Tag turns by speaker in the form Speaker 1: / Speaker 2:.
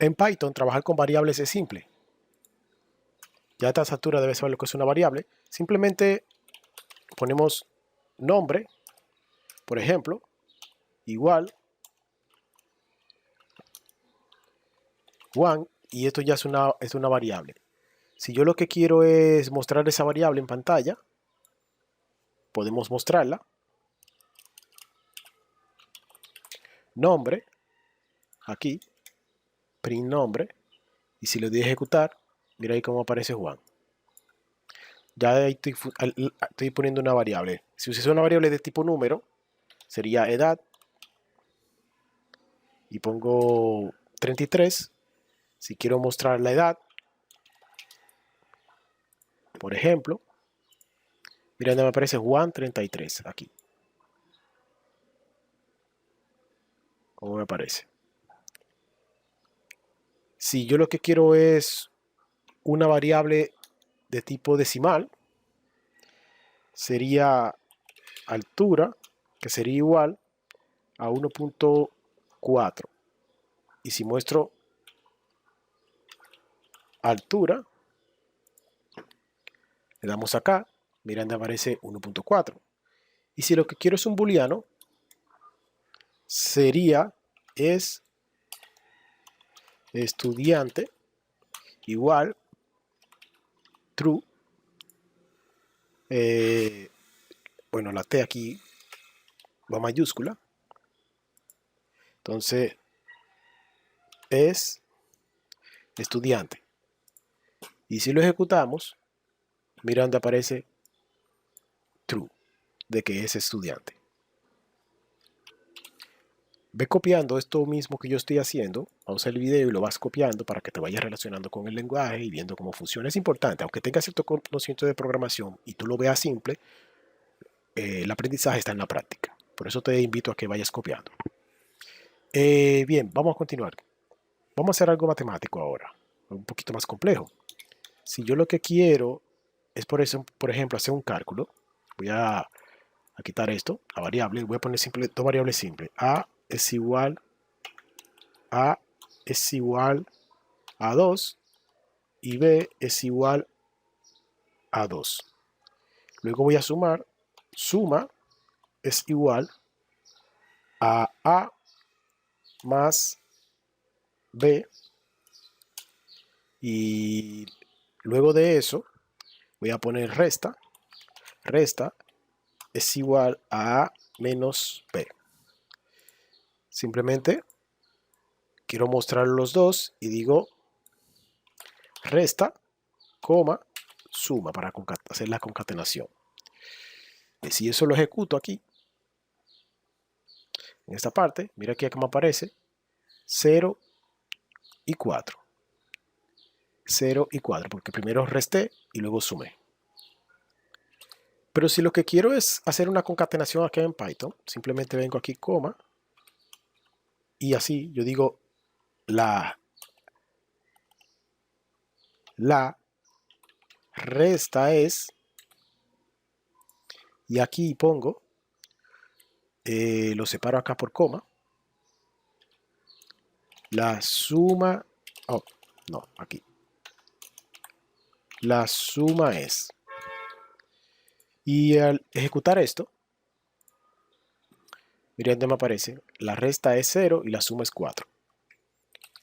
Speaker 1: En Python, trabajar con variables es simple. Ya a esta altura debes saber lo que es una variable. Simplemente ponemos nombre, por ejemplo, igual one, y esto ya es una variable. Si yo lo que quiero es mostrar esa variable en pantalla, podemos mostrarla. Nombre, aquí, print nombre, y si le doy a ejecutar, mira ahí cómo aparece Juan. Ya ahí estoy poniendo una variable. Si usas una variable de tipo número, sería edad, y pongo 33. Si quiero mostrar la edad, por ejemplo, mira donde me aparece Juan 33, aquí. ¿Cómo me aparece? Si yo lo que quiero es una variable de tipo decimal, sería altura, que sería igual a 1.4. Y si muestro altura, le damos acá, mira donde aparece 1.4. Y si lo que quiero es un booleano, sería es estudiante igual true. Bueno, la T aquí va mayúscula. Entonces es estudiante. Y si lo ejecutamos, mira donde aparece true, de que es estudiante. Ve copiando esto mismo que yo estoy haciendo, pausa el video y lo vas copiando para que te vayas relacionando con el lenguaje y viendo cómo funciona. Es importante, aunque tengas cierto conocimiento de programación y tú lo veas simple, el aprendizaje está en la práctica. Por eso te invito a que vayas copiando. Bien, vamos a continuar. Vamos a hacer algo matemático ahora, un poquito más complejo. Si yo lo que quiero es, por ejemplo, hacer un cálculo, voy a quitar esto, la variable, voy a poner dos variables simples. A es igual a 2 y B es igual a 2. Luego voy a sumar, suma es igual a más B, y luego de eso voy a poner resta, resta es igual a A menos B. Simplemente quiero mostrar los dos y digo resta, coma, suma para hacer la concatenación. Y si eso lo ejecuto aquí, en esta parte, mira aquí cómo aparece 0 y 4. 0 y 4, porque primero resté y luego sumé. Pero si lo que quiero es hacer una concatenación aquí en Python, simplemente vengo aquí, coma, y así yo digo la resta es, y aquí pongo, lo separo acá por coma, la suma, oh, no, aquí, la suma es, y al ejecutar esto, miren donde me aparece, la resta es 0 y la suma es 4.